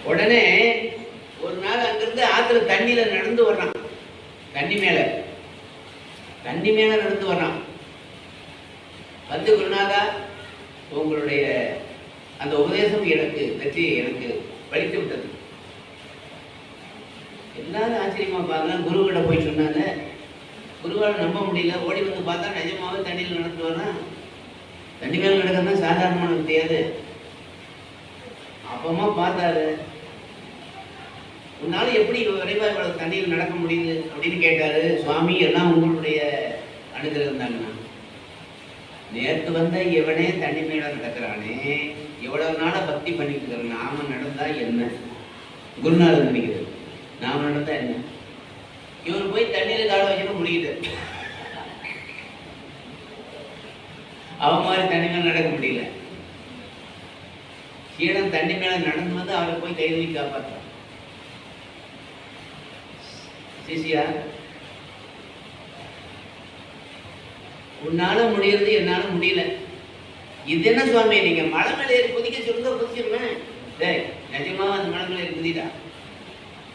உடனே ஒரு நாள் அங்கிருந்து ஆத்துல தண்ணியில நடந்து வர்றான். தண்ணி மேல நடந்து வர்றான். வந்து குருநாதா, உங்களுடைய அந்த உபதேசம் எனக்கு பற்றி எனக்கு படித்து விட்டது. எல்லாரும் ஆச்சரியமா பார்க்கலாம். குருவிட போய் சொன்னாங்க. குருவால் நம்ப முடியல. ஓடி வந்து பார்த்தா நிஜமாவே தண்ணியில் நடந்து வர்றான். தண்ணி மேல நடக்கிறதா சாதாரணமான தெரியாது. அப்பமா பார்த்தாரு. உன்னால எப்படி விரைவா இவ்வளவு தண்ணியில் நடக்க முடியுது அப்படின்னு கேட்டாரு. சுவாமி, எல்லாம் உங்களுடைய அனுகிரகம் தாங்கண்ணா. நேற்று வந்த இவனே தண்ணி மேல நடக்கிறானே, எவ்வளவு நாள பக்தி பண்ணிட்டு இருக்கிற நாம நடந்தா என்ன? குருநாதர் நினைக்கிறது, நாம நடந்தா என்ன? இவர் போய் தண்ணியில கால வச்சுட்டு முடியுது. அவன் மாதிரி தண்ணி மேல நடக்க முடியல. சீடன் தண்ணி மேல நடந்து வந்து அவரை போய் கைது காப்பாற்றான். சிசியா, உன்னால முடியறது என்னால முடியல. இது என்ன சுவாமி, நீங்க மலை மேல ஏறி குதிக்க சொல்லுங்க, குதிச்சிருவேன். டேய், நிஜமா அந்த மலை மேல ஏறி குதிடா.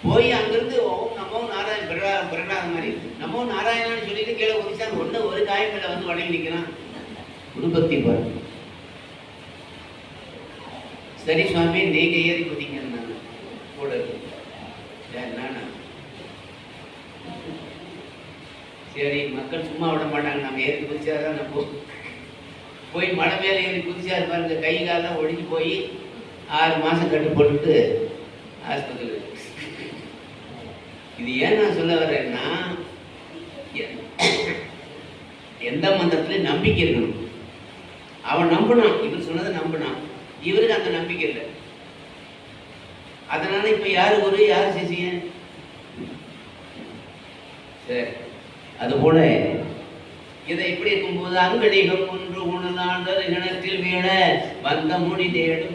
போய் அங்கிருந்து ஓம் நமோ நாராயண பிறடாத மாதிரி நமோ நாராயணான்னு சொல்லிட்டு கீழே குதிச்சா ஒண்ணு ஒரு காயம் மேல வந்து வணங்கி நிக்கிறான். குருபக்தி பாரு. சரி சுவாமி, நீங்க ஏறி குதிங்க கூட இருக்கு. சரி, மக்கள் சும்மா விட மாட்டாங்க. நம்ம ஏறி குதிச்சாதான் நம்ம போய் மலை மேல ஏறி குதிச்சாரு பாருங்க. கை காலெல்லாம் ஒழிஞ்சு போய் 6 மாசம் கட்டு போட்டுட்டு ஆஸ்பத்திரி. இது ஏன் நான் சொல்ல வர்றேன்னா, எந்த மந்திரத்திலையும் நம்பிக்கை இருக்கணும். அவன் நம்பினான், இவர் சொன்னதை நம்பினான். இவருக்கு அந்த நம்பிக்கை இல்லை. அதனால இப்ப யாரு குரு யாரு சிசியன்? சரி, அதுபோல இதை இப்படி இருக்கும்போது அங்கடிகம் ஒன்று உணர்ந்தால் இனத்தில் வீழ வந்த முடி தேடும்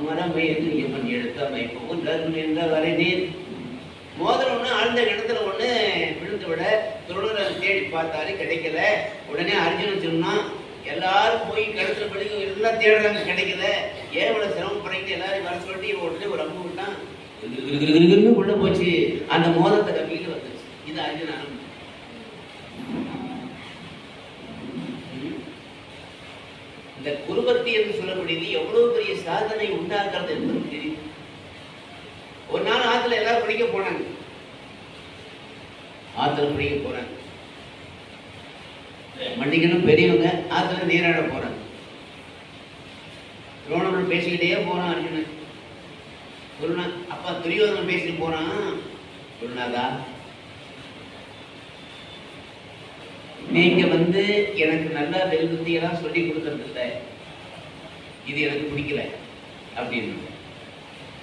மரமயது இவன் எடுத்த அமைப்பு என்ற வரை நீர் மோதிரம் ஒண்ணு ஆழ்ந்த கிணத்துல ஒண்ணு விழுந்து விட துருணரை தேடி பார்த்தாரு, கிடைக்கல. உடனே அர்ஜுனன் சொன்னான், எல்லாரும் போய் கிணத்துல படிக்க எல்லாம் தேடுறாங்க, கிடைக்கல. ஏன் இவ்வளவு சிரமப்படைக்கு எல்லாரும் வர சொல்லிட்டு உடனே ஒரு அம்பு விட்டான். உள்ள போச்சு. அந்த மோதிரத்தை கம்பிக்கிட்டு வந்துச்சு. இது அர்ஜுனன். இந்த குருபக்தி என்று சொல்லக்கூடியது எவ்வளவு பெரிய சாதனை உண்டாக்குறது என்பது தெரியும். ஒரு நாள் ஆத்துல எல்லாரும் படிக்க போனாங்க. ஆத்துல படிக்க போறாங்க. மண்டிக்கணும் பெரியவங்க ஆத்துல நீராட போறாங்க. துரோணன் பேசிக்கிட்டே போறான். அர்ஜுனன் குருநா அப்பா துரியோதனன் பேசிட்டு போறான். குருநாதா, நீங்க வந்து எனக்கு நல்லா வெல்புத்தியெல்லாம் சொல்லி கொடுக்கறது இல்லை, இது எனக்கு பிடிக்கல அப்படின்னு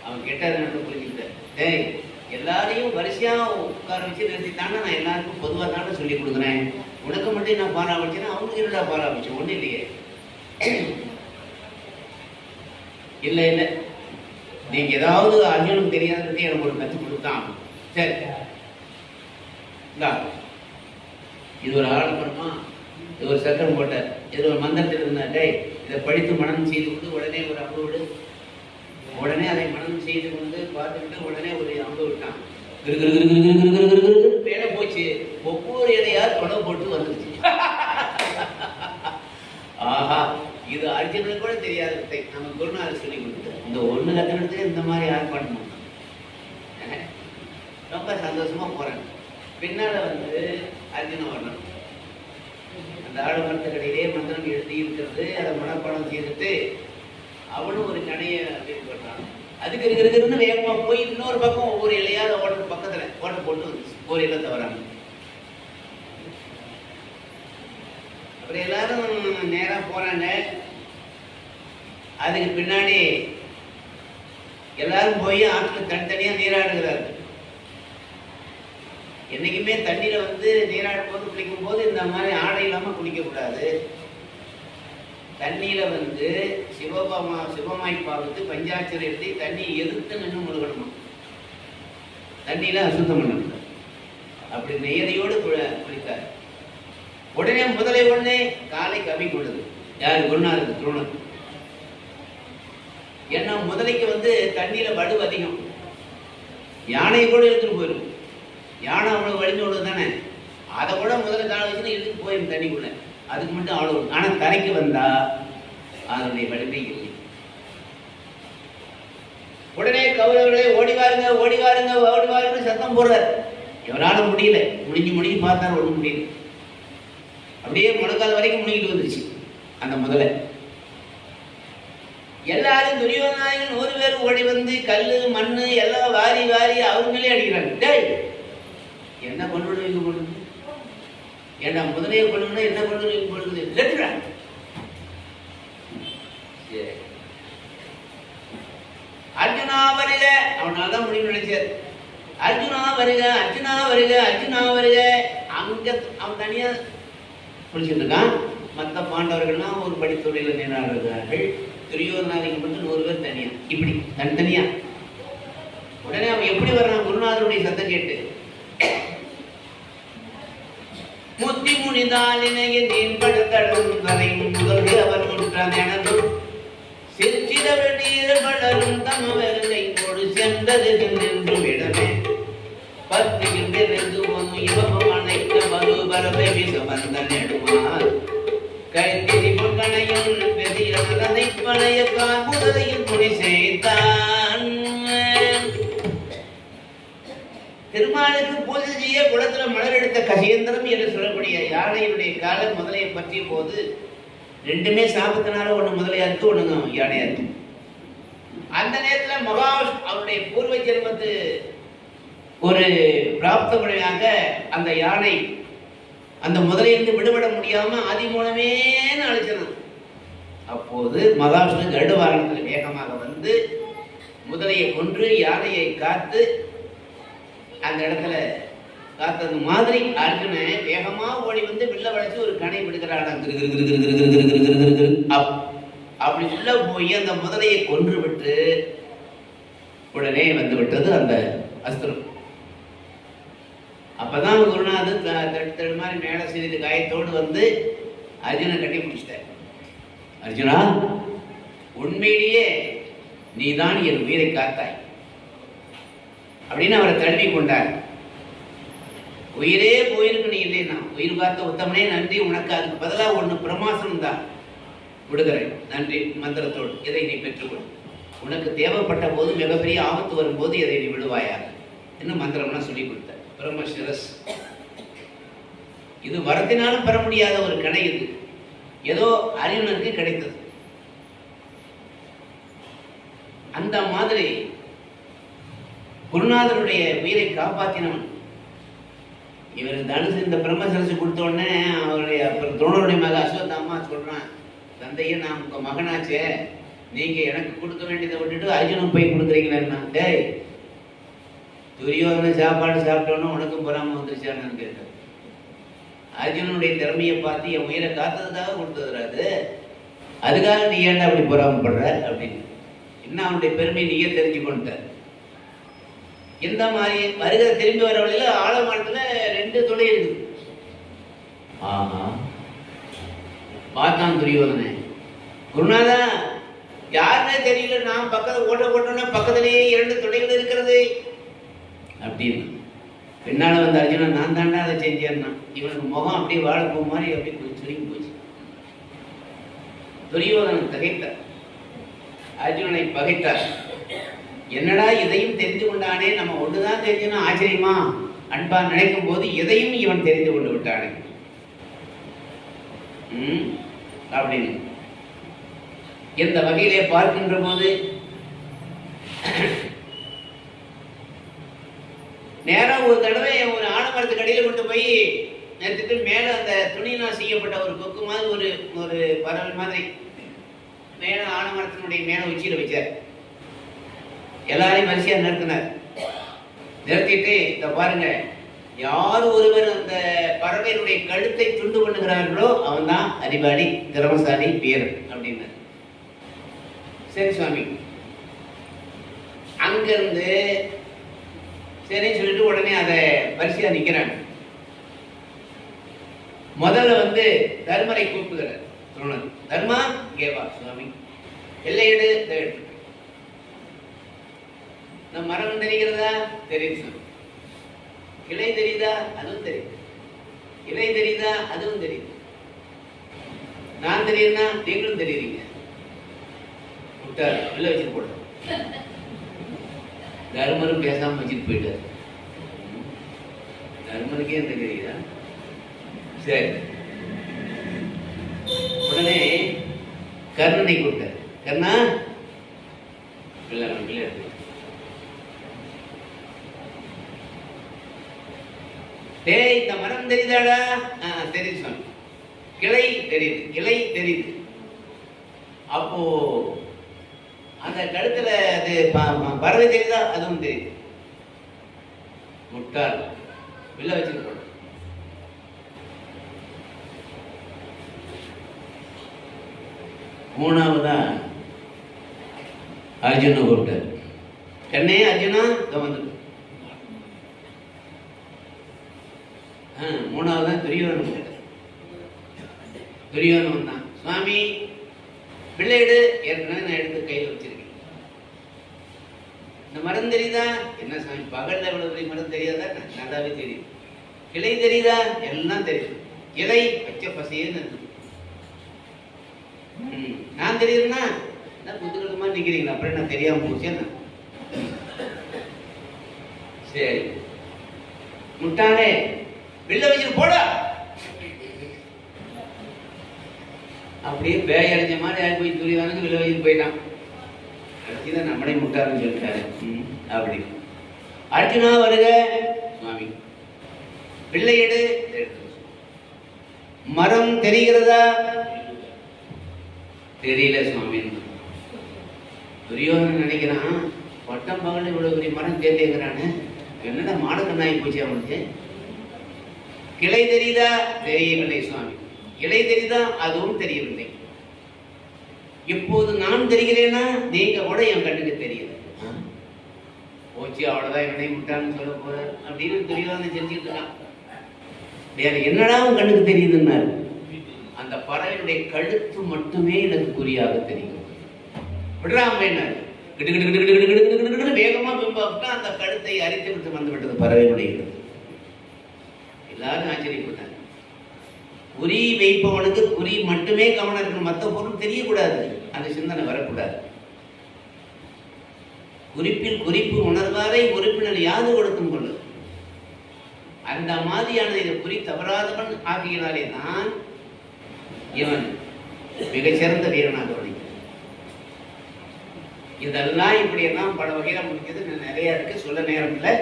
அவன் கேட்டாரு. புரிஞ்சுக்கிட்ட, டேய், எல்லாரையும் வரிசையா உட்கார வச்சு நிறுத்தித்தானே நான் எல்லாருக்கும் பொதுவாக தானே சொல்லி கொடுக்குறேன். உனக்கு மட்டும் நான் பாராமச்சேன்னா அவனுக்கு என்னடா பாராமச்சேன்? ஒன்றும் இல்லையே. இல்லை இல்லை, நீங்க ஏதாவது அர்ஜுனுக்கு தெரியாதது எனக்கு ஒரு கற்றுக் கொடுத்தான். சரி, இது ஒரு ஆடம்பரமா, இது ஒரு சக்கரம் போட்ட, இது ஒரு மந்திரத்தில் இருந்தாட்டே இதை படித்து மனனம் செய்து கொண்டு உடனே ஒரு அம்பு விடு. உடனே அதை மனனம் செய்து கொண்டு பார்த்துக்கிட்டு உடனே ஒரு அம்பு விட்டான். மேல போச்சு. ஒவ்வொரு இலையா தொடவு போட்டு வந்துருச்சு. ஆஹா, இது அர்ஜுனனுக்கு கூட தெரியாத வித்தை நம்ம குருநாதர் சொல்லி கொடுத்தாரு. இந்த ஒண்ணு லட்சணத்துல இந்த மாதிரி யாரும் பண்ண மாட்டாங்க. ரொம்ப சந்தோஷமா போறாங்க. பின்னால வந்து அர்ஜுனன் வரணும். அந்த ஆழ்வார்த்த கடையிலே மந்திரம் எழுதி இருக்கிறது, அதை மனப்பாடம் செய்துட்டு அவனும் ஒரு கடையை பண்றான். அதுக்கு இருக்குன்னு வேகமா போய் இன்னொரு பக்கம் ஒவ்வொரு இலையாத ஓட்ட பக்கத்துல ஓட்ட போட்டு வந்துச்சு. ஒரு இல்லத்தை வராங்க. அப்புறம் எல்லாரும் நேரா போறாங்க. அதுக்கு பின்னாடி எல்லாரும் போய் ஆற்றுல தனித்தனியா நீராடுகிறார்கள். என்னைக்குமே தண்ணீரை வந்து நீராடும் போது குளிக்கும் போது இந்த மாதிரி ஆடை இல்லாம குளிக்க கூடாது. தண்ணீரை வந்து சிவமாய் பாவித்து பஞ்சாட்சரம் எழுதி தண்ணி எதிர்த்து நின்று முழுகணுமா. தண்ணியில அசுத்தம் பண்ணக்கூடாது. அப்படி நெய்யதையோடு குளித்தார். உடனே முதலை ஒண்ணே காலை கவி கொண்டது. யாரு? குருநாதர் துரோணர். ஏன்னா முதலைக்கு வந்து தண்ணியில வடு அதிகம், யானையை கூட எடுத்துட்டு போயிடும். யானை அவ்வளவு வலிஞ்சு விடுறது தானே, அதை கூட முதல்ல கால வச்சுன்னு எடுத்துட்டு போயிடும் தண்ணிக்குள்ள, அதுக்கு மட்டும் அவ்வளவு. ஆனா தரைக்கு வந்தா அதனுடைய வலிமை இல்லை. உடனே கௌரவர்களே ஓடிவாருங்க ஓடிவாருங்க ஓடிவாருங்க சத்தம் போடுறார். எவரால முடியல, முடிஞ்சு பார்த்தாரு, ஒன்றும் முடியல. அப்படியே முழங்கால் வரைக்கும் முழுகிட்டு வந்துருச்சு அந்த முதலை. எல்லாரும் துரியோதனாயகன் 100 பேர் ஓடி வந்து கல்லு மண்ணு எல்லாம் வாரி வாரி அவங்களே அடிக்கிறாங்க. டேய் என்ன கொண்டு போடுது, ஏன்னா முதலையை கொண்டு என்ன கொண்டு போடுது, லெட்டுறாங்க. அர்ஜுனா வருக, அவனால தான் முடிவு நினைச்சார். அர்ஜுனா வருக அர்ஜுனா வருக அர்ஜுனா வருக. அங்க அவன் தனியா குளிச்சுட்டு இருக்கான். மற்ற பாண்டவர்கள்லாம் ஒரு படித்துறையில் நின்றார்கள். துரியோதனாதிக்கு மட்டும் 100 பேர் தனியா, இப்படி தனித்தனியா. உடனே அவன் எப்படி வர்றான், குருநாதருடைய சத்தம் கேட்டு, முத்தி முனிதாலினைய நீன்படுத்தடும் தலை முதல் அவர் முற்றான் எனது சிற்சில வெடியர் படரும் தமவர்களை கொடு சென்றது நின்று விடமே பத்திகின்ற வெந்து ஒன்று இவகம் அணைக்க மறு வரவை விசவந்த நெடுமார் கைத்திரி பொங்கனையும் பெரியதை பழைய காண்புதலையும் துணி செய்தான். திருமாலுக்கு பூஜை செய்ய குளத்துல மலர் எடுத்த கஜேந்திரம் என்று சொல்லக்கூடிய யானையுடைய கால முதலையை பற்றிய போது ரெண்டுமே சாபத்தினால ஒண்ணு முதலையா இருக்கு, ஒண்ணுங்க யானையா இருக்கு. அந்த நேரத்துல மகாவிஷ்ணு அவருடைய பூர்வ ஜென்மத்து ஒரு பிராப்த முறையாக அந்த யானை அந்த முதலையிலிருந்து விடுபட முடியாம ஆதி மூலமே அழைச்சிடும். அப்போது மகாவிஷ்ணு கருட வாகனத்தில் வேகமாக வந்து முதலையை கொன்று யானையை காத்து அந்த இடத்துல காத்தது மாதிரி அர்ஜுனன் வேகமா ஓடி வந்து வில்ல வளைச்சு ஒரு கணை விடுகிறான். அப்படி உள்ள போய் அந்த முதலையை கொன்று விட்டு உடனே வந்து விட்டது அந்த அஸ்திரம். அப்பதான் குருநாதர் தடு மாதிரி மேல சிறிது காயத்தோடு வந்து அர்ஜுனை கட்டி பிடிச்சிட்டார். அர்ஜுனா, உண்மையிலேயே நீதான் என் உயிரை காத்தாய் அப்படின்னு அவரை தழுவி கொண்டார். உயிரே போயிருக்கு நீ இல்லைன்னா, உயிர் பார்த்த உத்தமனே நன்றி உனக்கு, அதுக்கு பதிலாக ஒன்று பிரமாசனம் தான் விடுகிறேன் நன்றி மந்திரத்தோடு, இதை நீ பெற்றுக்கொள். உனக்கு தேவைப்பட்ட போது மிகப்பெரிய ஆபத்து வரும்போது இதை நீ விடுவாயாக இன்னும் மந்திரம்லாம் சொல்லி கொடுத்த பிரம்மசிரஸ். இது வரத்தினாலும் பெற முடியாத ஒரு கணை, இது ஏதோ அர்ஜுனனுக்கு கிடைத்தது. அந்த மாதிரி குருநாதருடைய உயிரை காப்பாற்றினவன் இவர் தனுசு. இந்த பிரம்மசரசு கொடுத்த உடனே அவருடைய அப்புறம் துரோணருடைய மக அஸ்வத்தாமா சொல்றான், தந்தையை நான் உங்க மகனாச்சே, நீங்க எனக்கு கொடுக்க வேண்டியதை விட்டுட்டு அர்ஜுனன் போய் கொடுக்குறீங்களேன்னா. டேய், துரியோதன சாப்பாடு சாப்பிட்டோன்னு உனக்கும் பொறாம வந்துருச்சான்னு கேட்டார். அர்ஜுனனுடைய திறமையை பார்த்து என் உயிரை காத்ததுக்காக கொடுத்ததுறாது, அதுக்காக நீ ஏன்டா அப்படி பொறாமப்படுற அப்படின்னு இன்னும் அவனுடைய பெருமையை நீயே தெரிஞ்சுக்கொண்ட. இந்த மாதிரி வருகிற திரும்பி வர வழியில ஆழமானத்துல 2 துளை இருக்குது. ஆஹா, பார்த்தான் துரியோதனை. குருநாதா, யாருன்னே தெரியல, நான் பக்கத்துல ஓட்டோன்னா பக்கத்திலேயே 2 துளைகள் இருக்கிறது அப்படின்னு. பின்னால வந்த அர்ஜுனன், நான் தாண்டா அதை செஞ்சேன்னா. இவனுக்கு முகம் அப்படியே வாழைப்பூ மாதிரி அப்படியே கொஞ்சம் சுருங்கி போச்சு. துரியோதனன் தகைத்தார், அர்ஜுனனை பகைத்தார். என்னடா இதையும் தெரிந்து கொண்டானே, நம்ம ஒன்றுதான் தெரிஞ்சுன்னா ஆச்சரியமா அன்பா நினைக்கும் போது எதையும் இவன் தெரிந்து கொண்டு விட்டானே அப்படின்னு எந்த வகையிலே பார்க்கின்ற போது நேரம் ஒரு தடவை ஒரு ஆலமரத்துக்கு அடியில் கொண்டு போய் நேரத்துக்கு மேல அந்த துணியினால் செய்யப்பட்ட ஒரு கொக்கு மாதிரி ஒரு பறவை மாதிரி மேல ஆலமரத்தினுடைய மேல உச்சியில வச்சார். எல்லாரையும் வரிசையா நிறுத்தினார். நிறுத்திட்டு இத பாருங்க, யார் ஒருவர் அந்த பறவையினுடைய கழுத்தை துண்டு பண்ணுகிறார்களோ அவன் தான் அறிவாளி, திறமசாலி, வீரர் அப்படின்னு. சரி சுவாமி. அங்கிருந்து சரி சொல்லிட்டு உடனே அதை வரிசையா நிக்கிறாங்க. முதல்ல வந்து தர்மரை கூப்பிடுகிறார் துரோணர். தர்மா, இங்கே வா சுவாமி, எல்லையிடு. நம்ம மரம் தெரிகிறதா? தெரியுது. கிளை தெரியுதா? அதுவும் தெரியுது. இலை தெரியுதா? அதுவும் தெரியுது. நான் தெரியுதுன்னா நீங்களும் தெரியுறீங்க. விட்டார் வெளில வச்சுட்டு போட தர்மரும் பேசாம வச்சுட்டு போயிட்டார். தர்மருக்கே என்ன தெரியுதா? சரி, உடனே கர்ணனை கொடுத்தார். கர்ணா டேய், இந்த மரம் தெரியுதாடா? தெரியுது சொன்ன. கிளை தெரியுது, இலை தெரியுது. அப்போ அந்த கழுத்துல அது பறவை தெரியுதா? அதுவும் தெரியுது. முட்டாள் வெளில வச்சுட்டு. மூணாவதா அர்ஜுன கூப்பிட்டார். கண்ணே அர்ஜுனா வந்து. மூணாவதா துரியோதனன் கூப்பிட்டார். துரியோதனன் தான், சுவாமி பிள்ளைடு ஏற்கனவே நான் எடுத்து கையில் வச்சிருக்கேன். இந்த மரம் தெரியுதா? என்ன சாமி பகல்ல எவ்வளவு பெரிய மரம் தெரியாதா? நல்லாவே தெரியுது. கிளை தெரியுதா? எல்லாம் தெரியுது. இலை பச்சை பசையன்னு இருக்கு. நான் தெரியுதுன்னா புத்துக்கிழமா நிக்கிறீங்களா? அப்புறம் நான் தெரியாம போச்சேன்னு. சரி, முட்டானே வெளில வச்சுட்டு போடா. அப்படியே பேய் அடைஞ்ச மாதிரி ஆகி போய் துரியோதனுக்கு வெளில வச்சுட்டு போயிட்டான். கடைசிதான் நம்மளே முட்டாருன்னு சொல்லிட்டாரு. அப்படி அர்ஜுனா வருக. சுவாமி பிள்ளையடு. மரம் தெரிகிறதா? தெரியல சுவாமி. துரியோதனன் நினைக்கிறான், பட்டம் பகல் இவ்வளவு பெரிய மரம் தேர்ந்தேங்கிறானு, என்னடா மாடக்கண்ணாயி போச்சு அவனுக்கு. கிளை தெரியுதா? தெரியவில்லை சுவாமி. இலை தெரியுதா? அதுவும் தெரியவில்லை. இப்போது நான் தெரிகிறேனா? நீங்க கூட என் கண்ணுக்கு தெரியல. போச்சு, அவ்வளவுதான், என்னை முட்டான்னு சொல்ல போற அப்படின்னு துரியோதனன் செஞ்சுக்கிட்டு இருக்கான். வேற என்னடா உன் கண்ணுக்கு தெரியுதுன்னாரு. அந்த பறவையுடைய கழுத்து மட்டுமே எனக்கு குறியாக தெரியும். விடுறாம வேகமா பிம்பா அந்த கழுத்தை அரித்து விட்டு வந்து விட்டது பறவையுடைய கழுத்து. எல்லாரும் ஆச்சரியப்பட்டாங்க. குறி வைப்பவனுக்கு குறி மட்டுமே கவனம் இருக்கணும், மற்ற பொருள் தெரியக்கூடாது, அந்த சிந்தனை வரக்கூடாது. குறிப்பில் குறிப்பு உணர்வாரை உறுப்பினர் யாது கொடுக்கும் கொள்ளு. அந்த மாதிரியான இதை குறி தவறாதவன் ஆகியனாலே தான் இவன் மிகச்சிறந்த வீரனாக வழி. இதெல்லாம் இப்படியெல்லாம் பல வகையில முடிக்கிறது நிறைய இருக்கு, சொல்ல நேரம் இல்லை.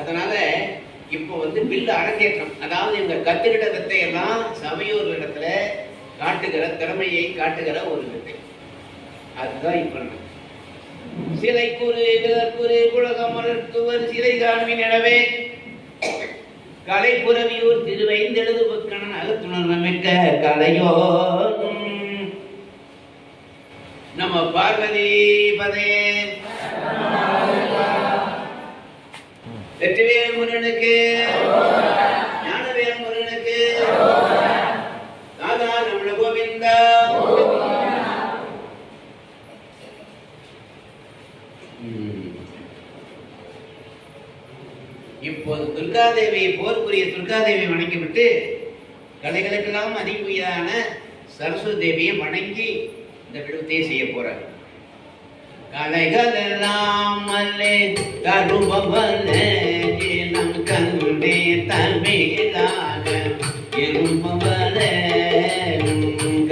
அதனால இப்போ வில் அரங்கேற்றம், அதாவது இந்த கத்துக்கிட்ட வித்தை எல்லாம் சபையோர் இடத்துல காட்டுகிற திறமையை காட்டுகிற ஒரு வித்தை. அதுதான் இப்ப சிலை கூறு விதற்குறு குலகமலர்த்துவர் சிலை காண்பின் எனவே கலை புறவியூர் திருவைந்தெழுது புக்கணன் அகத்துணர்வு மிக்க கலையோ நம்ம பார்வதி பதே. வெற்றிவேல் முருகனுக்கு, ஞானவேல் முருகனுக்கு, தாதா நம்மள கோவிந்தா. இப்போது துர்காதேவியை போர்க்குரிய துர்காதேவியை வணங்கிவிட்டு கலைகளுக்கெல்லாம் அதிபதியான சரஸ்வதி தேவியை வணங்கி இந்த விடுதலை செய்ய போறார். கலைகளெல்லாம் அல்லே கருபவலே நம் கண்டே தமிழாக இருப்பவலே.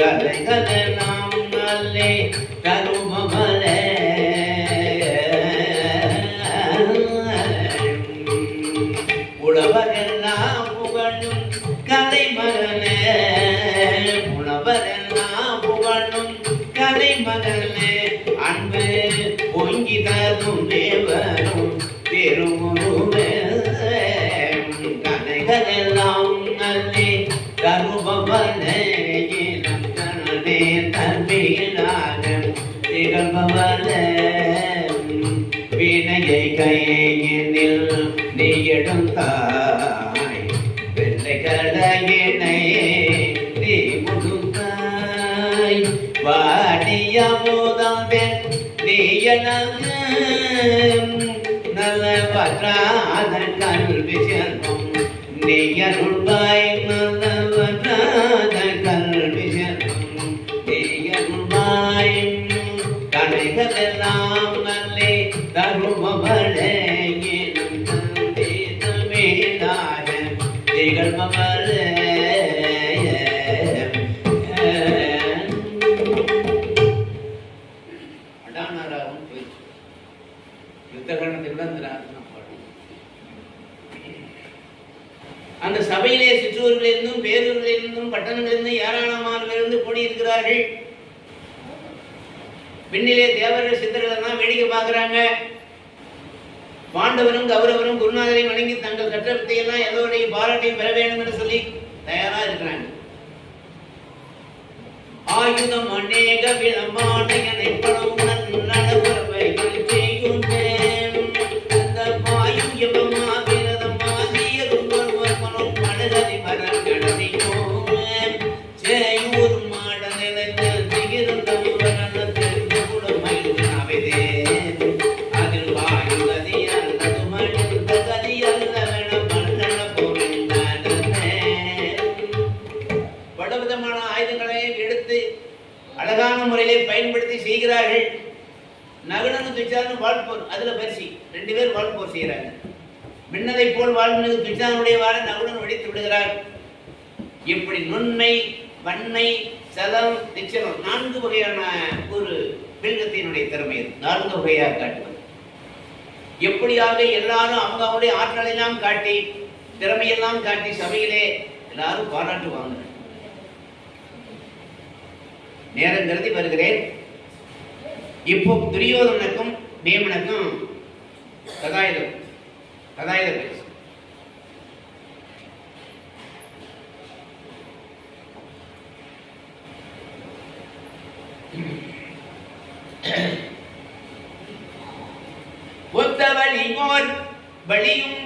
கலைகளெல்லாம் அல்லே கருபவலே உழவரெல்லாம் புகழும் கலைமகனே. உழவரெல்லாம் புகழும் கலைமகனே. அன்பு பொங்கி தரும் தேவரும் பெருமுருவே. கலைகளெல்லாம் நல்லே கருபவனே கணனே தம்பியிலாக திகழ்பவனே. வினையை கையினில் நீ எடுத்தாய், வெள்ளை கடையினை நீ முடுத்தாய். வாடிய போதம் நீயனம் நல்ல பற்றாத கல்வி செல்வம் நீயருள்வாய் நல்ல பற்றாத கல்வி செல்வம் நீயருள்வாய் கடைகளெல்லாம் நல்லே தருமவளே தமிழாக திகழ்பவளே அந்த சபையிலே சிற்றூர்களிலிருந்தும் பேரூர்களிலிருந்தும் பட்டணங்களிலிருந்தும் ஏராளமானவர்களிருந்து கூடியிருக்கிறார்கள். விண்ணிலே தேவர்கள் சித்தர்கள் எல்லாம் வேடிக்கை பார்க்கிறாங்க. பாண்டவரும் கௌரவரும் குருநாதரை வணங்கி தங்கள் கற்ற வித்தையெல்லாம் எல்லோருடைய பாராட்டையும் பெற வேண்டும் என்று சொல்லி தயாரா இருக்கிறாங்க. ஆயுதம் அநேக விளமான பணம் நலவுறவை செய்யும் அந்த பாயும் எவமா விரதம் ஆசியரும் ஒருவர் மனம் மனதறி மரம் கடனையும் செய்யூர் மாட நிலைந்து திகிருந்த தெரிந்து குடும்பம் அவைதே அதில் வாயு கதி அல்லது மனித கதி அல்லவென மன்னன பொருள் பலவிதமான ஆயுதங்களை எடுத்து அழகான முறையிலே பயன்படுத்தி செய்கிறார்கள். நகுலனும் துச்சாதனும் வாழ்போர், அதுல பரிசி 2 பேர் வாழ்போர் செய்கிறாங்க. மின்னதை போல் வாழ்ந்தது துச்சாதனுடைய வாழ நகுலன் வெடித்து விடுகிறார். இப்படி நுண்மை, வன்மை, சலம், நிச்சலம் 4 வகையான ஒரு பில்கத்தினுடைய திறமை, 4 வகையாக காட்டுவது. எப்படியாக எல்லாரும் அவங்களுடைய ஆற்றலெல்லாம் காட்டி, திறமையெல்லாம் காட்டி சபையிலே எல்லாரும் பாராட்டுவாங்க. நேரம் கருதி வருகிறேன். இப்போ துரியோதனனுக்கும் பீமனுக்கும் கதாயுதம் பேசு. ஒத்த வழியோர் வழியும்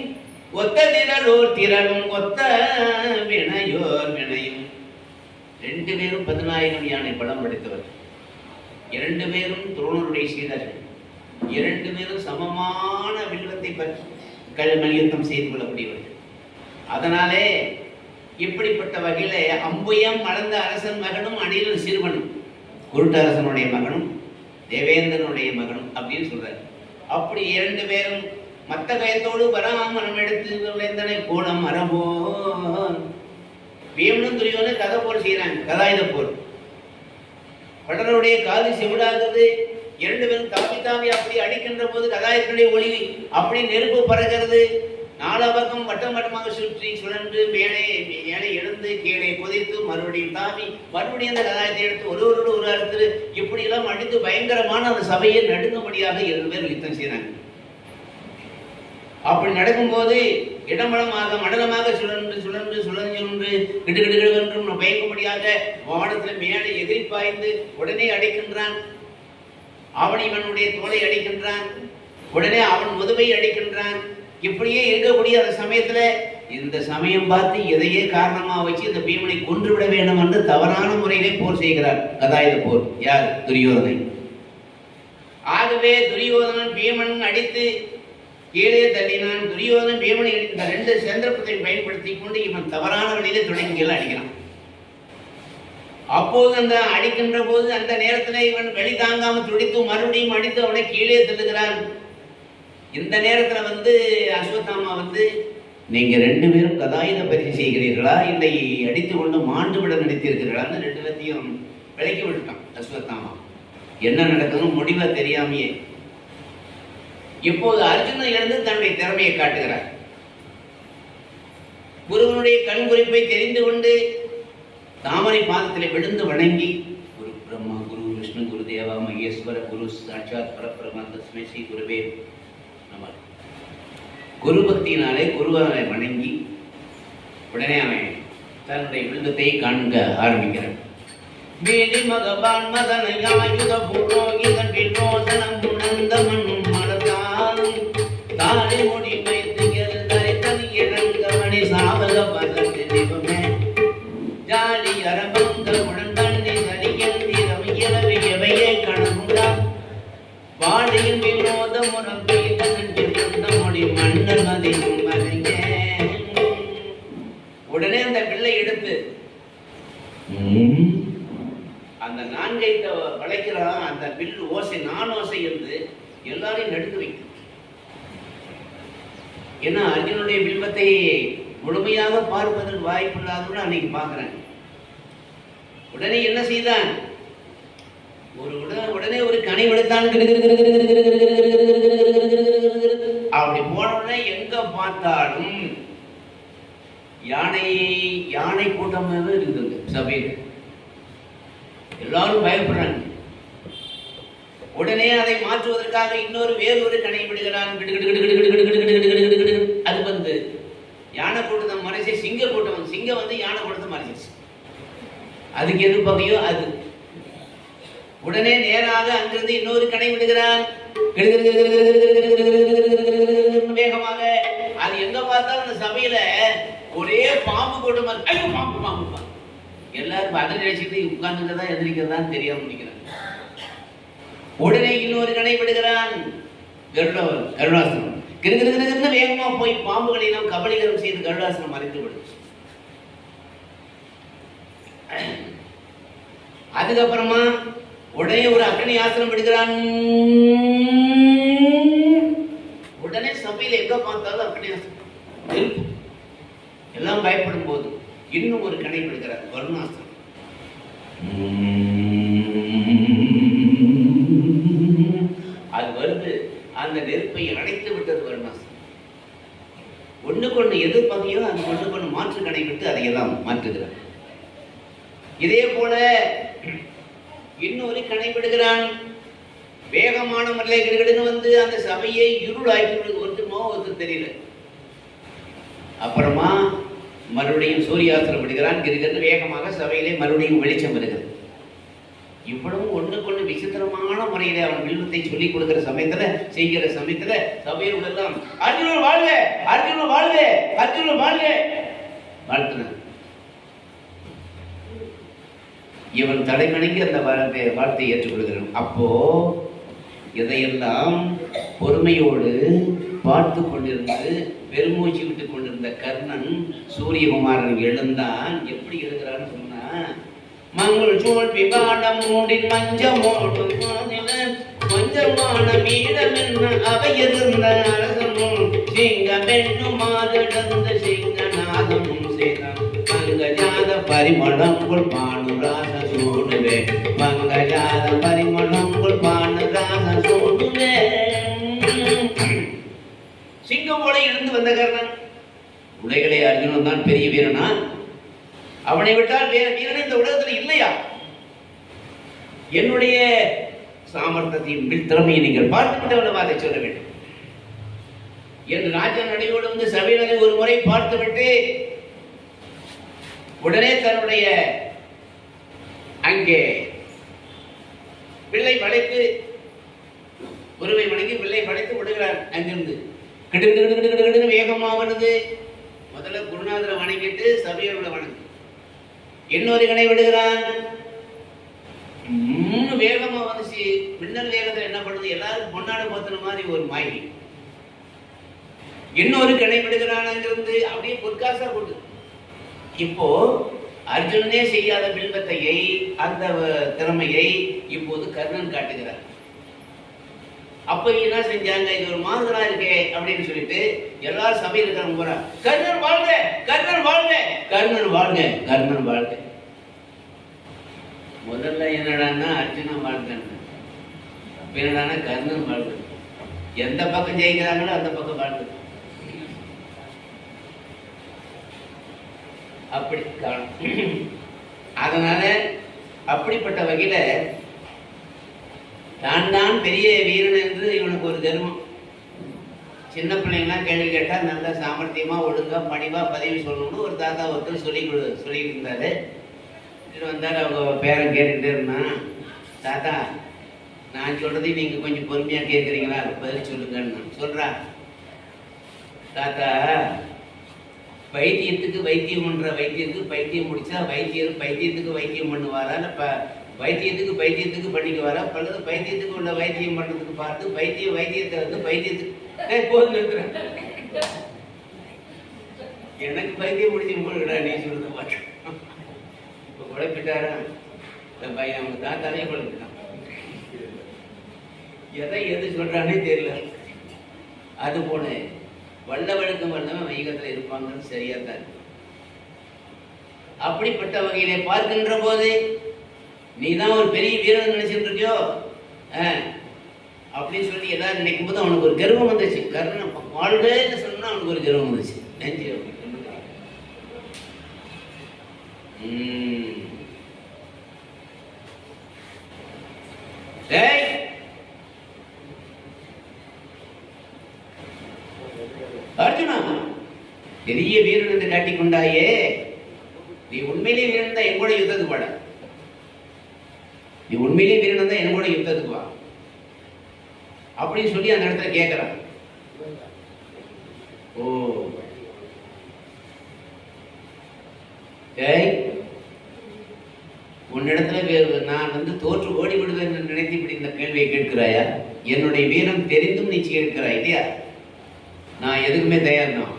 ஒத்த திரளோர் திரளும் ஒத்த வினையோர் வினையும். 2 பேரும் 10,000 யானை பலம் படைத்தவர். 2 பேரும் துரோணருடைய சீடர்கள். 2 பேரும் சமமான வில்வத்தை மல்யுத்தம் செய்து கொள்ளக்கூடியவர்கள். அதனாலே இப்படிப்பட்ட வகையில அம்புயம் மலர்ந்த அரசன் மகனும் அணிலன் சிறுவனும், குருட்டரசனுடைய மகனும் தேவேந்திரனுடைய மகனும் அப்படின்னு சொல்றாரு. அப்படி 2 பேரும் மத்த கயத்தோடு பராமரம் எடுத்து கோலம் மரபோ பீமனும் துரியோதனும் கதை போர் செய்யறாங்க, கதாயுத போர். படனுடைய காது செவிடாதது. 2 பேரும் தாவி அப்படி அடிக்கின்ற போது கதாயுதனுடைய ஒளி அப்படி நெருப்பு பறக்கிறது. 4 பக்கம் வட்டம் வட்டமாக சுற்றி சுழன்று மேலே எழுந்து கீழே குதித்து மறுபடியும் தாவி மறுபடியும் அந்த கதாயத்தை எடுத்து ஒருவரோடு ஒரு அறுத்து இப்படி எல்லாம் அடித்து பயங்கரமான அந்த சபையை நடுங்கும்படியாக 2 பேர் யுத்தம் செய்யறாங்க. அப்படி நடக்கும்போது இடமளமாக மண்டலமாக சுழன்று கிடுகிடுகிடு பயங்கும்படியாக வானத்தில் மேலே எதிரி பாய்ந்து உடனே அடிக்கின்றான். அவன் இவனுடைய தோலை அடிக்கின்றான், உடனே அவன் முதுவை அடிக்கின்றான். இப்படியே இருக்கக்கூடிய அந்த சமயத்துல இந்த சமயம் பார்த்து எதையே காரணமா வச்சு இந்த பீமனை கொன்று விட வேண்டும் என்று தவறான முறையிலே போர் செய்கிறார். கதாயுத போர். யார்? துரியோதனன். ஆகவே துரியோதனன் பீமன் அடித்து கீழே தள்ளினான். துரியோதனன் பீமனை இந்த 2 சந்தர்ப்பத்தை பயன்படுத்தி கொண்டு இவன் தவறான வழியிலே தொடங்கிகள் அடிக்கிறான். அப்போது அந்த அடிக்கின்ற போது அந்த நேரத்தில் இவன் வெளி தாங்காம துடித்து மறுபடியும் அடித்து அவனை கீழே தள்ளுகிறான். இந்த நேரத்துல அஸ்வத்தாமா நீங்க 2 பேரும் கதாயுத பரிசு செய்கிறீர்களா, இல்லை அடித்து கொண்டு மாண்டு விட நினைத்திருக்கிறீர்களான்னு 2 பேர்த்தையும் விலக்கி விட்டுட்டான் அஸ்வத்தாமா. என்ன நடக்கணும் முடிவா தெரியாமையே. இப்போது அர்ஜுனன் எழுந்து தன்னுடைய திறமையை காட்டுகிறார். குருவனுடைய கண் குறிப்பை தெரிந்து கொண்டு தாமரை பாதத்தில் விழுந்து வணங்கி, குரு பிரம்மா குரு விஷ்ணு குரு தேவா மகேஸ்வர குரு சாட்சாத் பரபிரம்ம தஸ்மை ஸ்ரீ குருவே நம. குரு பக்தியினாலே குருவனை வணங்கி உடனே அவன் தன்னுடைய விழுந்தத்தை காண்க ஆரம்பிக்கிறான். வேதி மகவான் மதனையாயுத புரோகிதன் விரோதனம் உணர்ந்த மண்ணும் மனதாலும் தாழை முடி வைத்துகிறது தனி இழந்தவனை சாவக பதத்து தெய்வமே ஜாலி அரபங்கள் உடன் தண்ணி சனியல் திறமையவை எவையே கணமுண்டா மழையின் வினோத முறப்பை மொழி மன்னர் மதியும் மலைங்க. உடனே அந்த பிள்ளை எடுத்து அந்த நான்கைத்த வளைக்கிறான். அந்த பில் ஓசை நான் ஓசை இருந்து எல்லாரையும் நடுக்க வைக்கும். ஏன்னா அர்ஜுனுடைய பிம்பத்தை முழுமையாக பார்ப்பதற்கு வாய்ப்பு இல்லாதவன்னு அன்னைக்கு பார்க்கிறேன். உடனே என்ன செய்தான்? உடனே ஒரு கனி விடுத்தான். அப்படி போனோடனே எங்க பார்த்தாலும் யானை கூட்டம் இருந்தது சபையில். எல்லாரும் பயப்படுறாங்க. உடனே அதை மாற்றுவதற்காக வேறொரு கனை விடுகிறான். அது வந்து யானை கூட்டத்தை மறைச்சு சிங்க கூட்டம், சிங்கம் வந்து யானை கூட்டத்தை மறைச்சிருச்சு. அதுக்கு எது பகையோ அது. உடனே நேராக அங்கிருந்து இன்னொரு கனை விடுகிறான் வேகமாக. அது எங்க பார்த்தாலும் அந்த சபையில ஒரே பாம்பு கூட்டம். ஐயோ பாம்பு பாம்பு. எல்லாரும் அதை நினைச்சுட்டு உட்கார்ந்துக்கிறதா எதிரிக்கிறதான்னு தெரியாம முடிக்கிறாங்க. உடனே இன்னொரு கனை விடுகிறான் கருடாசனம். கிருகிருகிருன்னு வேகமா போய் பாம்புகளை எல்லாம் கபலீகரம் செய்து கருடாசனம் மறைத்து விடுச்சு. அதுக்கப்புறமா உடனே ஒரு அக்னி ஆசனம் விடுகிறான். உடனே சபையில எங்க பார்த்தாலும் அக்னி ஆசனம். எல்லாம் பயப்படும் போது இன்னும் ஒரு கனை விடுகிறார் வருணாசனம். அது வருது. அந்த நெருப்பை அடைத்து விட்டது வருணாசனம். ஒண்ணுக்கொண்டு எது பகையோ அது ஒண்ணுக்கொண்டு மாற்று கனை விட்டு அதையெல்லாம் மாற்றுகிறார். இதே போல இன்னொரு கனை விடுகிறான். வேகமான முறையில் கிடுகிடுன்னு வந்து அந்த சபையை இருளாக்கி ஒருத்தமோ ஒருத்தர் தெரியல. அப்புறமா மறுபடியும் சூரியாஸ்திரம் விடுகிறான். கிடுகிடுன்னு வேகமாக சபையிலே மறுபடியும் வெளிச்சம் வருகிறது. இவ்வளவும் ஒண்ணுக்கொண்டு விசித்திரமான முறையில அவன் வில்வத்தை சொல்லிக் கொடுக்கிற சமயத்துல செய்கிற சமயத்துல சபையில் எல்லாம் அர்ஜுனன் வாழ்க, அர்ஜுனன் வாழ்க, அர்ஜுனன் வாழ்க வாழ்த்துனான். இவன் தலைமணிக்கு அந்த வார்த்தையை ஏற்றுக்கொள்கிறான். அப்போ இதையெல்லாம் பொறுமையோடு பார்த்து கொண்டிருந்து பெருமூச்சு விட்டுக் கொண்டிருந்த கர்ணன் சூரியகுமாரன் எழுந்தான். எப்படி எழுகிறான்னு சொன்னா, மங்கள் சூழ் விவாடம் மூடின் மஞ்சமோடு கொஞ்சமான மீடம் என்ன அவையிருந்த அரசமும் சிங்கமென்னும் மாதடந்த சிங்கநாதமும் செய்தான் மங்கஜாத பரிமளங்குள் பானுராச சூடுவே மங்கஜாத பரிமளங்குள் பானுராச சூடுவே. சிங்கம் போல இருந்து வந்த கர்ணன். உலகிலே அர்ஜுனன் தான் பெரிய வீரனா? அவனை விட்டால் வேற வீரன் இந்த உலகத்தில் இல்லையா? என்னுடைய சாமர்த்தியத்தையும் திறமையை நீங்கள் பார்த்துவிட்டு அதை சொல்ல வேண்டும் என்று ராஜன் நடையோடு வந்து சபையினரை ஒரு முறை பார்த்துவிட்டு உடனே தன்னுடைய அங்கே பிள்ளை படைத்து குருவை வணங்கி பிள்ளை படைத்து விடுகிறார். அங்கிருந்து கிட்டு வேகமா வருது. முதல்ல குருநாதரை வணங்கிட்டு சபையோட வணங்கு. இன்னொரு கனை விடுகிறான். வேகமா வந்துச்சு. மின்னல் வேகத்துல என்ன பண்ணுது? எல்லாரும் பொன்னாட போத்துன மாதிரி ஒரு மாயி. இன்னொரு கனை விடுகிறான். அங்கிருந்து அப்படியே பொற்காசா போட்டு. இப்போ அர்ஜுனனே செய்யாத பில்பத்தையை அந்த திறமையை இப்போது கர்ணன் காட்டுகிறார். அப்ப என்ன செஞ்சாங்க? இது ஒரு மாறுதலா இருக்கே அப்படின்னு சொல்லிட்டு எல்லாரும் சபையில் இருக்கிறவங்க போறா, கர்ணன் வாழ்க, கர்ணன் வாழ்க, கர்ணன் வாழ்க, கர்ணன் வாழ்க. முதல்ல என்னடான்னா அர்ஜுனன் வாழ்க, என்னடானா கர்ணன் வாழ்க. எந்த பக்கம் ஜெயிக்கிறாங்களோ அந்த பக்கம் வாழ்க. அப்படி காணும். அதனால அப்படிப்பட்ட வகையில தான் பெரிய வீரன் என்று இவனுக்கு ஒரு கர்வம். சின்ன பிள்ளைங்களாம் கேள்வி கேட்டா நல்லா சாமர்த்தியமா ஒழுங்கா பணிவா பதவி சொல்லணும்னு ஒரு தாத்தா ஒருத்தர் சொல்லிட்டு இருந்தாரு. வந்தாரு. அவங்க பேரன் கேட்டுக்கிட்டே இருந்தான், தாத்தா நான் சொல்றதையும் நீங்க கொஞ்சம் பொறுமையா கேட்குறீங்களா, பதில் சொல்லுங்கன்னு. சொல்றா, தாத்தா வைத்தியத்துக்கு வைத்தியம் பண்ற வைத்தியத்துக்கு பைத்தியம் முடிச்சா வைத்தியத்துக்கு வைத்தியம் பண்ணுவாரா? வைத்தியத்துக்கு பண்ணிக்கு வர பல்லது பைத்தியத்துக்கு உள்ள வைத்தியம் பண்றதுக்கு பார்த்து வைத்தியத்தை வந்து பைத்தியத்துக்கு போது நிறுத்துறேன். எனக்கு பைத்தியம் முடிஞ்சு போடுடா நீ சொல்றது மாட்டேன். இப்போ குழப்பிட்டாரா இந்த பையன் அவங்க தாத்தாலே குழப்பிட்டான். எது சொல்றானே தெரியல. அது போல வல்லவழுக்கம் வல்லவன் வைகத்தில் இருப்பாங்கன்னு சரியா தான் இருக்கு. அப்படிப்பட்ட வகையிலே பார்க்கின்ற போது நீ தான் ஒரு பெரிய வீரன் நினைச்சிட்டு இருக்கியோ அப்படின்னு சொல்லி எல்லாரும் நினைக்கும் போது அவனுக்கு ஒரு கர்வம் வந்துச்சு. கர்ணன் வாழ்க்கைன்னு சொன்னா அவனுக்கு ஒரு கர்வம் வந்துச்சு. நெஞ்சு அர்ஜுனா, பெரிய வீரன் என்று காட்டிக்கொண்டாயே, நீ உண்மையிலே வீரன் தான் என் கூட யுத்தத்துக்கு வாட. நீ உண்மையிலே வீரன் தான் என் கூட யுத்தத்துக்கு வா அப்படின்னு சொல்லி அந்த இடத்துல கேட்கிறான். ஓ உன்னிடத்துல நான் வந்து தோற்று ஓடி விடுவேன் என்று நினைத்து இப்படி இந்த கேள்வியை கேட்கிறாயா? என்னுடைய வீரம் தெரிந்தும் நீ கேட்கிறாய் இல்லையா? நான் எதுக்குமே தயார் தான்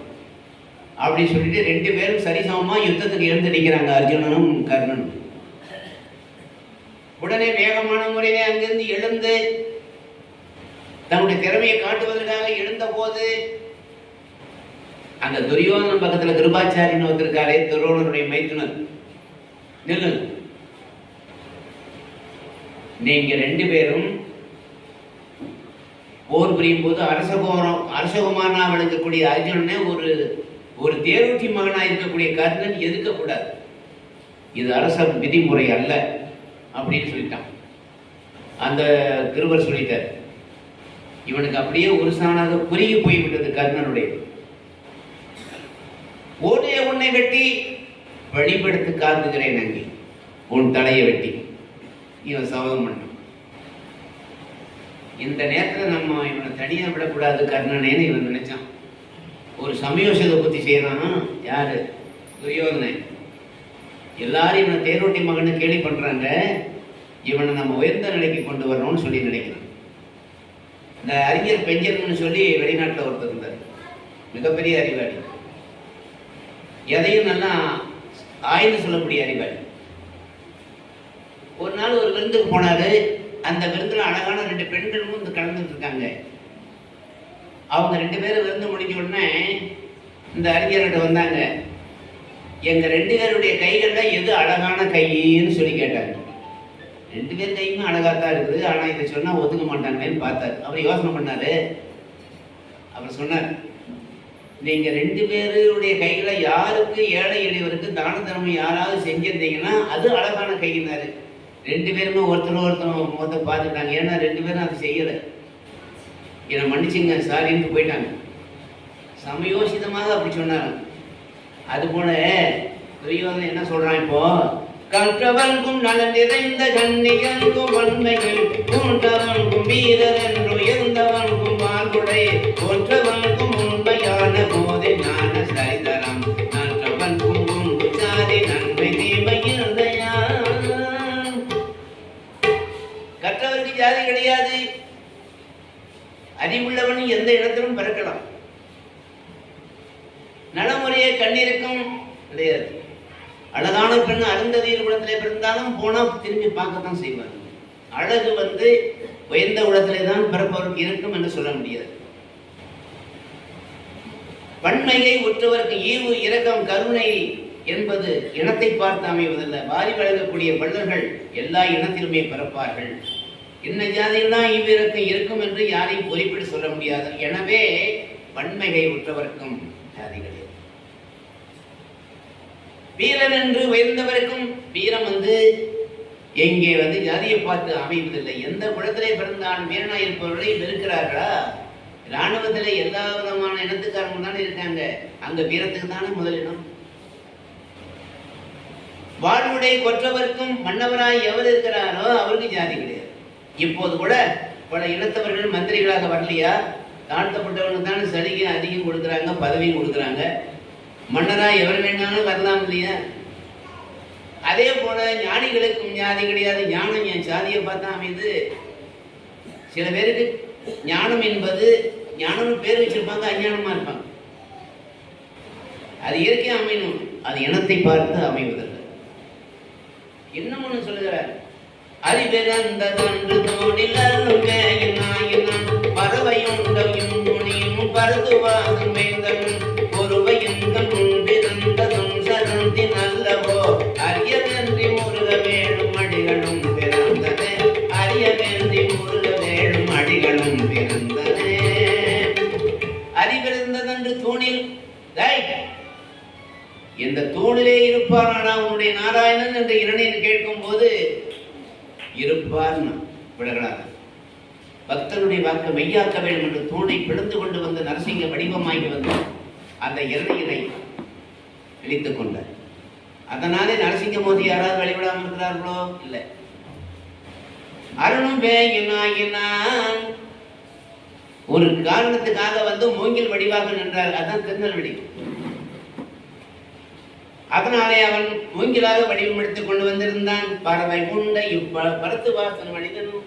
அப்படின்னு சொல்லிட்டு 2 பேரும் சரிசமமா யுத்தத்துக்கு எழுந்து நிற்கிறாங்க, அர்ஜுனனும் கர்ணனும். உடனே வேகமான முறையிலே அங்கிருந்து எழுந்து தன்னுடைய திறமையை காட்டுவதற்காக எழுந்த போது அந்த துரியோதனன் பக்கத்துல கிருபாச்சாரின்னு ஒருத்திருக்காரே, துரோணனுடைய மைத்துனர், நில்லு, நீங்க 2 பேரும் போர் புரியும் போது அரசகுமாரனா விளங்கக்கூடிய அர்ஜுனனை ஒரு தேரோட்டி மகனா இருக்கக்கூடிய கர்ணன் எதிர்க்கக்கூடாது. இது அரச விதிமுறை அல்ல அப்படின்னு சொல்லிட்டான். அந்த கிருபர் சொல்லிட்டார். இவனுக்கு அப்படியே ஒரு சாணாக குறுகி போய்விட்டது கர்ணனுடைய. உன்னை வெட்டி வழிபடுத்து காத்துகிறேன், அங்கே உன் தலையை வெட்டி இவன் சபதம் பண்ணான். இந்த நேரத்தில் நம்ம இவனை தனியா விடக்கூடாது கர்ணனேன்னு இவன் நினைச்சான். ஒரு சமயோசித புத்தி செய்யறான். யாரு? துரியோதனன். எல்லாரும் இவனை தேரோட்டி மகன்னு கேள்வி பண்றாங்க. இவனை நம்ம உயர்ந்த நிலைக்கு கொண்டு வரணும்னு சொல்லி நினைக்கிறான். இந்த அறிஞர் பெஞ்சர்னு சொல்லி வெளிநாட்டில் ஒருத்தர் இருந்தார், மிகப்பெரிய அறிவாளி, எதையும் நல்லா ஆய்ந்து சொல்லக்கூடிய அறிவாளி. ஒரு நாள் ஒரு விருந்துக்கு போனாரு. அந்த விருந்துல அழகான 2 பெண்களும் வந்து கலந்துட்டு இருக்காங்க. அவங்க 2 பேரும் விருந்து முடிஞ்ச உடனே இந்த அறிஞர்கிட்ட வந்தாங்க. எங்க 2 பேருடைய கைகள்ல எது அழகான கைன்னு சொல்லி கேட்டாங்க. 2 பேர் கையுமே அழகாத்தான் இருக்குது, ஆனா இதை சொன்னா ஒத்துக்க மாட்டாங்கன்னு பார்த்தாரு. அவர் யோசனை பண்ணாரு. அவர் சொன்னார், நீங்க 2 பேருடைய கைகளை யாருக்கு ஏழை எளியவருக்கு தான தர்மம் யாராவது செஞ்சிருந்தீங்கன்னா அது அழகான கையினாரு. 2 பேருமே ஒருத்தர் பார்த்துட்டாங்க. ஏன்னா 2 பேரும் அதை செய்யலை. என்னை மன்னிச்சுங்க சாரின்னு போயிட்டாங்க. சமயோசிதமாக அப்படி சொன்னாங்க. அது போல துரியோதனன் என்ன சொல்றான் இப்போ? கற்றவன்கும் நலன் நிறைந்த கண்ணியங்கும் வன்மைகள் மூன்றவன்கும் வீரர் என்று உயர்ந்தவன்கும் வாழ்வுடை போன்றவன்கும் உண்மையான போதை ஞான சரிதரம் நன்றவன்கும் உண்டு சாதி நன்மை தீமையில் கற்றவருக்கு ஜாதி கிடையாது. அறிவுள்ளவன் எந்த இடத்திலும் பிறக்கலாம். நலமுறையை கண்ணிருக்கும் கிடையாது. அழகான பெண் அருந்ததியில் குளத்திலே பிறந்தாலும் போனா திரும்பி பார்க்கத்தான் செய்வார். அழகு வந்து உயர்ந்த குளத்திலே தான் பிறப்பவருக்கு இருக்கும் என்று சொல்ல முடியாது. வன்மையை உற்றவருக்கு ஈவு இரக்கம் கருணை என்பது இனத்தை பார்த்து அமைவதில்லை. வாரி வழங்கக்கூடிய வள்ளல்கள் எல்லா இனத்திலுமே பிறப்பார்கள். என்ன ஜாதியில்தான் ஈவிரக்கம் இருக்கும் என்று யாரையும் குறிப்பிட்டு சொல்ல முடியாது. எனவே வன்மையை உற்றவருக்கும் ஜாதிகள், வீரன் என்று உயர்ந்தவருக்கும் வீரம் வந்து எங்கே வந்து ஜாதியை பார்த்து அமைவதில்லை. எந்த குலத்திலே பிறந்தாலும் வீரனாய் இருப்பவர்களை வெறுக்கிறார்களா? இராணுவத்திலே எல்லா விதமான இனத்துக்காரங்க தானே இருக்காங்க. அங்க வீரத்துக்கு தானே முதலிடம். வாழ்வுடை கொற்றவர்க்கும் மன்னவராய் எவர் இருக்கிறாரோ அவருக்கு ஜாதி கிடையாது. இப்போது கூட பல இனத்தவர்கள் மந்திரிகளாக வரலையா? தாழ்த்தப்பட்டவனுக்கு தானே சலுகை அதிகம் கொடுக்குறாங்க, பதவியும் கொடுக்குறாங்க. மன்னராய் எவர் வேணாலும் வரலாம் இல்லையா? அதே போல ஞானிகளுக்கும் ஜாதி கிடையாது. ஞானம் என் சாதியை பார்த்தா அமைது. சில பேருக்கு ஞானம் என்பது ஞானம் பேர் வச்சிருப்பாங்க, அஞ்ஞானமா இருப்பாங்க. அது இயற்கையா அமையணும், அது இனத்தை பார்த்து அமைவதில்லை. இன்னும் ஒண்ணு சொல்லுகிறார், அறிவெறந்த தன்று தோணில் பறவையும் முனியும் பருதுவாதம் வேந்தனும் ஒருவையும் கண்டிருந்ததும் சரந்தி நல்லவோ அரியவென்றி முருக வேணும் அடிகளும் பிறந்தனே. அரியவென்றி முருக வேணும் அடிகளும் பிறந்தனே. அறிவிருந்ததன்று தூணில் இந்த தூணிலே இருப்பானா உன்னுடைய நாராயணன் என்ற இரணையன் கேட்கும் போது இருப்பார் விடகலாக பக்தனுடைய வாக்கு மெய்யாக்க வேண்டும் என்று தூணை பிளந்து கொண்டு வந்து நரசிங்க வடிவமாகி வந்து அந்த இரணையனை இழித்துக் கொண்டார். அதனாலே நரசிங்க மோதி யாராவது வழிபடாமல் இருக்கிறார்களோ? இல்லை. அருணும் வேயினாயினான் ஒரு காரணத்துக்காக வந்து மூங்கில் வடிவாக நின்றார். அதான் திருநெல்வேலி. அதனாலே அவன் மூங்கிலாக வடிவம் எடுத்துக் கொண்டு வந்திருந்தான். பறவை உண்ட பரத்து வாசன் மனிதனும்